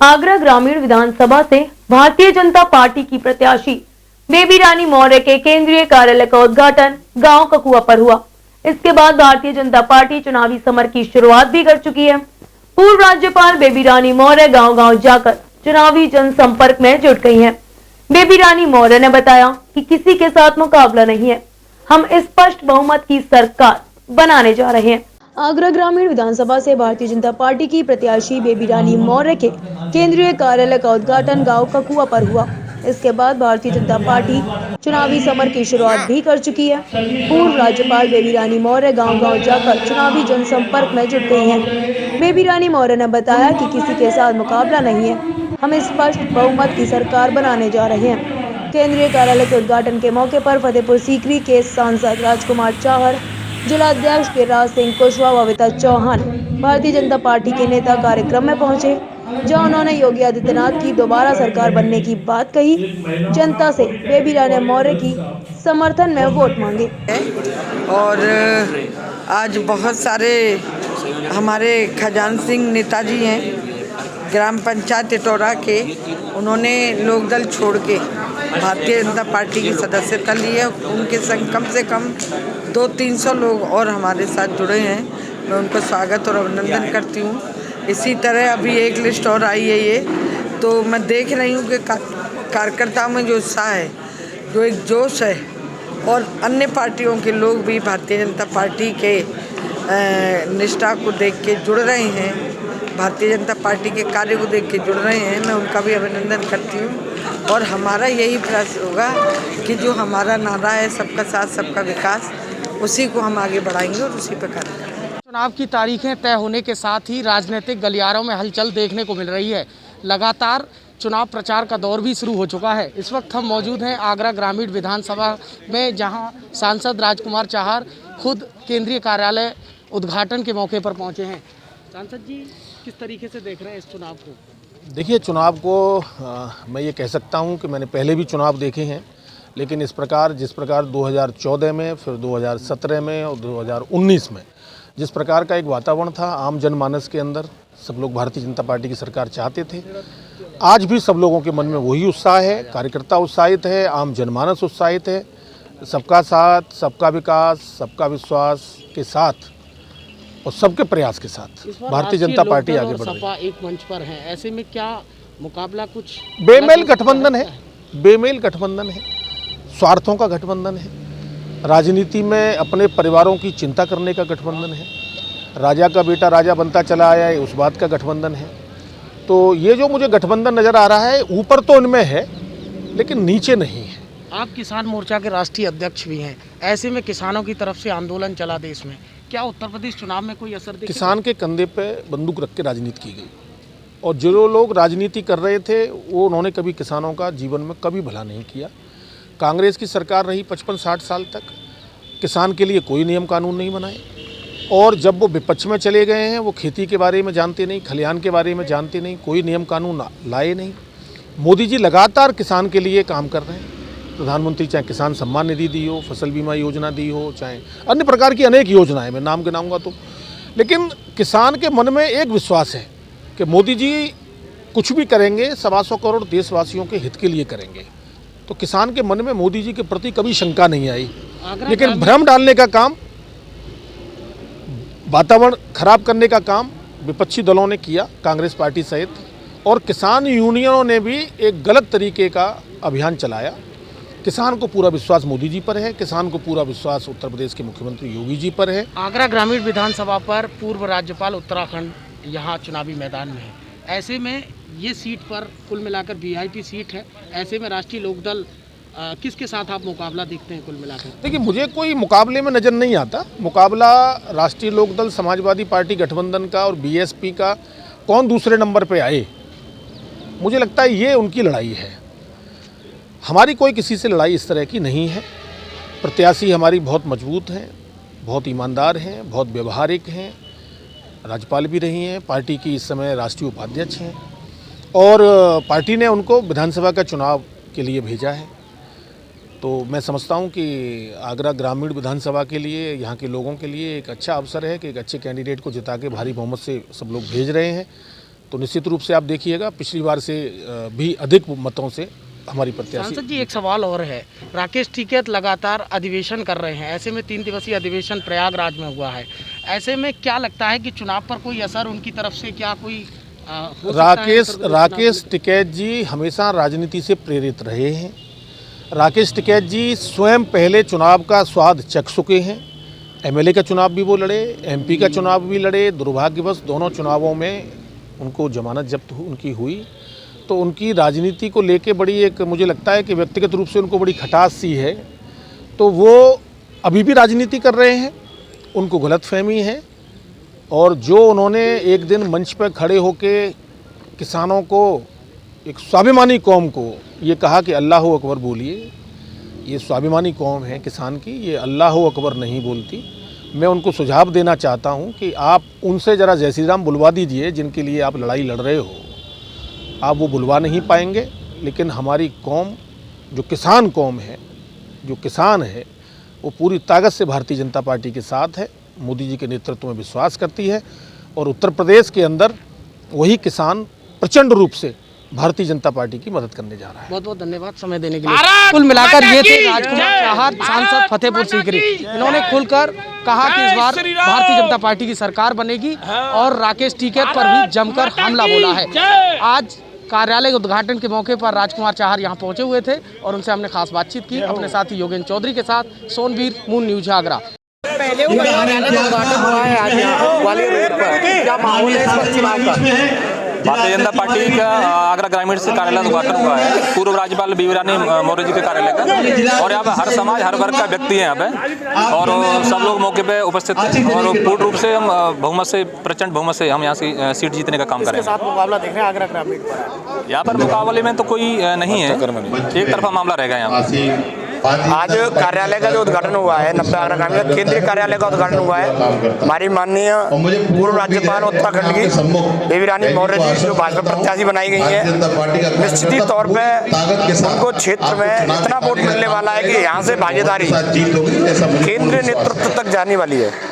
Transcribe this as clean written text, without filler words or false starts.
आगरा ग्रामीण विधानसभा से भारतीय जनता पार्टी की प्रत्याशी बेबी रानी मौर्य के केंद्रीय कार्यालय का उद्घाटन गांव ककुआ पर हुआ। इसके बाद भारतीय जनता पार्टी चुनावी समर की शुरुआत भी कर चुकी है। पूर्व राज्यपाल बेबी रानी मौर्य गांव-गांव जाकर चुनावी जनसंपर्क में जुट गई हैं। बेबी रानी मौर्य ने बताया कि किसी के साथ मुकाबला नहीं है, हम स्पष्ट बहुमत की सरकार बनाने जा रहे हैं। आगरा ग्रामीण विधानसभा से भारतीय जनता पार्टी की प्रत्याशी बेबी रानी मौर्य के केंद्रीय कार्यालय का उद्घाटन गांव ककुआ पर हुआ। इसके बाद भारतीय जनता पार्टी चुनावी समर की शुरुआत भी कर चुकी है। पूर्व राज्यपाल बेबी रानी मौर्य गांव-गांव जाकर चुनावी जनसंपर्क में जुट गई हैं। बेबी रानी मौर्य ने बताया कि किसी के साथ मुकाबला नहीं है, हम स्पष्ट बहुमत की सरकार बनाने जा रहे हैं। केंद्रीय कार्यालय के उद्घाटन के मौके पर फतेहपुर सीकरी के सांसद राजकुमार चाहर, जिलाध्यक्ष गिरिराज सिंह कुशवाहा व विता चौहान, भारतीय जनता पार्टी के नेता कार्यक्रम में पहुंचे, जहां उन्होंने योगी आदित्यनाथ की दोबारा सरकार बनने की बात कही। जनता से बेबी रानी मौर्य की समर्थन में वोट मांगे। और आज बहुत सारे हमारे खजान सिंह नेताजी हैं ग्राम पंचायत टिटौरा के, उन्होंने लोकदल छोड़ के भारतीय जनता पार्टी की सदस्यता ली है। उनके संग कम से कम 200-300 लोग और हमारे साथ जुड़े हैं। मैं उनको स्वागत और अभिनंदन करती हूँ। इसी तरह अभी एक लिस्ट और आई है ये, तो मैं देख रही हूँ कि कार्यकर्ताओं में जो उत्साह है, जो एक जोश है, और अन्य पार्टियों के लोग भी भारतीय जनता पार्टी के निष्ठा को देख के जुड़ रहे हैं, भारतीय जनता पार्टी के कार्य को देख के जुड़ रहे हैं। मैं उनका भी अभिनंदन करती हूँ और हमारा यही प्रयास होगा कि जो हमारा नारा है सबका साथ सबका विकास, उसी को हम आगे बढ़ाएंगे और उसी पर कार्य करेंगे। चुनाव की तारीखें तय होने के साथ ही राजनीतिक गलियारों में हलचल देखने को मिल रही है। लगातार चुनाव प्रचार का दौर भी शुरू हो चुका है। इस वक्त हम मौजूद हैं आगरा ग्रामीण विधानसभा में, जहां सांसद राजकुमार चाहर खुद केंद्रीय कार्यालय उद्घाटन के मौके पर पहुंचे हैं। सांसद जी, किस तरीके से देख रहे हैं इस चुनाव को? देखिए, चुनाव को मैं ये कह सकता हूँ कि मैंने पहले भी चुनाव देखे हैं, लेकिन जिस प्रकार 2014 में, फिर 2017 में और 2019 में जिस प्रकार का एक वातावरण था आम जनमानस के अंदर, सब लोग भारतीय जनता पार्टी की सरकार चाहते थे। आज भी सब लोगों के मन में वही उत्साह है, कार्यकर्ता उत्साहित है, आम जनमानस उत्साहित है। सबका साथ, सबका विकास, सबका विश्वास के साथ और सबके प्रयास के साथ भारतीय जनता पार्टी आगे बढ़ रही है। एक मंच पर है, ऐसे में क्या मुकाबला कुछ बेमेल गठबंधन है, बेमेल गठबंधन है, स्वार्थों का गठबंधन है, राजनीति में अपने परिवारों की चिंता करने का गठबंधन है, राजा का बेटा राजा बनता चला आया है उस बात का गठबंधन है। तो ये जो मुझे गठबंधन नज़र आ रहा है, ऊपर तो इनमें है लेकिन नीचे नहीं है। आप किसान मोर्चा के राष्ट्रीय अध्यक्ष भी हैं, ऐसे में किसानों की तरफ से आंदोलन चला देश में, क्या उत्तर प्रदेश चुनाव में कोई असर दिखेगा? किसान के कंधे पे बंदूक रख के राजनीति की गई और जो लोग राजनीति कर रहे थे वो उन्होंने कभी किसानों का जीवन में कभी भला नहीं किया। कांग्रेस की सरकार रही 55-60 साल तक, किसान के लिए कोई नियम कानून नहीं बनाए, और जब वो विपक्ष में चले गए हैं वो खेती के बारे में जानते नहीं, खलिहान के बारे में जानते नहीं, कोई नियम कानून लाए नहीं। मोदी जी लगातार किसान के लिए काम कर रहे हैं। प्रधानमंत्री चाहे किसान सम्मान निधि दी हो, फसल बीमा योजना दी हो, चाहे अन्य प्रकार की अनेक योजनाएं, मैं नाम गिनाऊंगा तो, लेकिन किसान के मन में एक विश्वास है कि मोदी जी कुछ भी करेंगे 125 करोड़ देशवासियों के हित के लिए करेंगे। तो किसान के मन में मोदी जी के प्रति कभी शंका नहीं आई, लेकिन भ्रम डालने का काम, वातावरण खराब करने का काम विपक्षी दलों ने किया, कांग्रेस पार्टी सहित, और किसान यूनियनों ने भी एक गलत तरीके का अभियान चलाया। किसान को पूरा विश्वास मोदी जी पर है, किसान को पूरा विश्वास उत्तर प्रदेश के मुख्यमंत्री योगी जी पर है। आगरा ग्रामीण विधानसभा पर पूर्व राज्यपाल उत्तराखंड यहाँ चुनावी मैदान में है, ऐसे में ये सीट पर कुल मिलाकर वीआईपी सीट है, ऐसे में राष्ट्रीय लोकदल किसके साथ आप मुकाबला देखते हैं कुल मिलाकर? देखिए, मुझे कोई मुकाबले में नज़र नहीं आता। मुकाबला राष्ट्रीय लोकदल, समाजवादी पार्टी गठबंधन का और बीएसपी का कौन दूसरे नंबर पे आए, मुझे लगता है ये उनकी लड़ाई है। हमारी कोई किसी से लड़ाई इस तरह की नहीं है। प्रत्याशी हमारी बहुत मजबूत हैं, बहुत ईमानदार हैं, बहुत व्यवहारिक हैं, राज्यपाल भी रही हैं, पार्टी की इस समय राष्ट्रीय उपाध्यक्ष हैं, और पार्टी ने उनको विधानसभा का चुनाव के लिए भेजा है। तो मैं समझता हूं कि आगरा ग्रामीण विधानसभा के लिए, यहाँ के लोगों के लिए एक अच्छा अवसर है कि एक अच्छे कैंडिडेट को जिता के भारी बहुमत से सब लोग भेज रहे हैं। तो निश्चित रूप से आप देखिएगा पिछली बार से भी अधिक मतों से हमारी प्रत्याशी। सांसद जी, एक सवाल और है। राकेश टिकैत लगातार अधिवेशन कर रहे हैं, ऐसे में 3 दिवसीय अधिवेशन प्रयागराज में हुआ है, ऐसे में क्या लगता है कि चुनाव पर कोई असर उनकी तरफ से क्या कोई हो सकता है? राकेश टिकैत जी हमेशा राजनीति से प्रेरित रहे हैं। राकेश टिकैत जी स्वयं पहले चुनाव का स्वाद चख चुके हैं। एमएलए का चुनाव भी वो लड़े, एमपी का चुनाव भी लड़े। दुर्भाग्यवश दोनों चुनावों में उनको जमानत जब्त उनकी हुई, तो उनकी राजनीति को लेके बड़ी एक मुझे लगता है कि व्यक्तिगत रूप से उनको बड़ी खटास सी है। तो वो अभी भी राजनीति कर रहे हैं, उनको गलतफहमी है। और जो उन्होंने एक दिन मंच पर खड़े होके किसानों को, एक स्वाभिमानी कौम को ये कहा कि अल्लाह अकबर बोलिए, ये स्वाभिमानी कौम है किसान की, ये अल्लाह अकबर नहीं बोलती। मैं उनको सुझाव देना चाहता हूँ कि आप उनसे ज़रा जय श्री राम बुलवा दीजिए, जिनके लिए आप लड़ाई लड़ रहे हो। आप वो बुलवा नहीं पाएंगे, लेकिन हमारी कौम जो किसान कौम है, जो किसान है, वो पूरी ताकत से भारतीय जनता पार्टी के साथ है, मोदी जी के नेतृत्व में विश्वास करती है। और उत्तर प्रदेश के अंदर वही किसान प्रचंड रूप से भारतीय जनता पार्टी की मदद करने जा रहा है। बहुत बहुत धन्यवाद समय देने के लिए। कुल मिलाकर ये थे राजकुमार चाहर, सांसद फतेहपुर सीकरी। इन्होंने खुलकर कहा कि इस बार भारतीय जनता पार्टी की सरकार बनेगी और राकेश टिकैत पर भी जमकर हमला बोला है। आज कार्यालय के उद्घाटन के मौके पर राजकुमार चाहर यहाँ पहुंचे हुए थे और उनसे हमने खास बातचीत की। अपने साथी योगेंद्र चौधरी के साथ सोनवीर, मून न्यूज आगरा। पहले कार्यालय का उद्घाटन हुआ है आज यहाँ ग्वालियर रोड पर, क्या माहौल है इस वक्त चुनाव का? भारतीय जनता पार्टी का आगरा ग्रामीण से कार्यालय का उद्घाटन हुआ है पूर्व राज्यपाल बेबी रानी मौर्य जी के कार्यालय का। और यहाँ पे हर समाज, हर वर्ग का व्यक्ति है यहाँ पे, और सब लोग मौके पे उपस्थित हैं। और पूर्ण रूप से हम बहुमत से, प्रचंड बहुमत से हम यहाँ से सीट जीतने का काम करेंगे। साथ मुकाबला देख रहे हैं आगरा ग्रामीण पर। यहाँ पर मुकाबले में तो कोई नहीं है, एक तरफा मामला रहेगा यहाँ पर। आज कार्यालय का जो उद्घाटन हुआ है 90 आगरा ग्रामीण का केंद्रीय कार्यालय का उद्घाटन हुआ है। हमारी माननीय पूर्व राज्यपाल उत्तराखंड की बेबी रानी मौर्य जी जो भाजपा प्रत्याशी बनाई गई है, निश्चित तौर पे उनको क्षेत्र में इतना वोट मिलने वाला है कि यहाँ से भागीदारी केंद्रीय नेतृत्व तक जाने वाली है।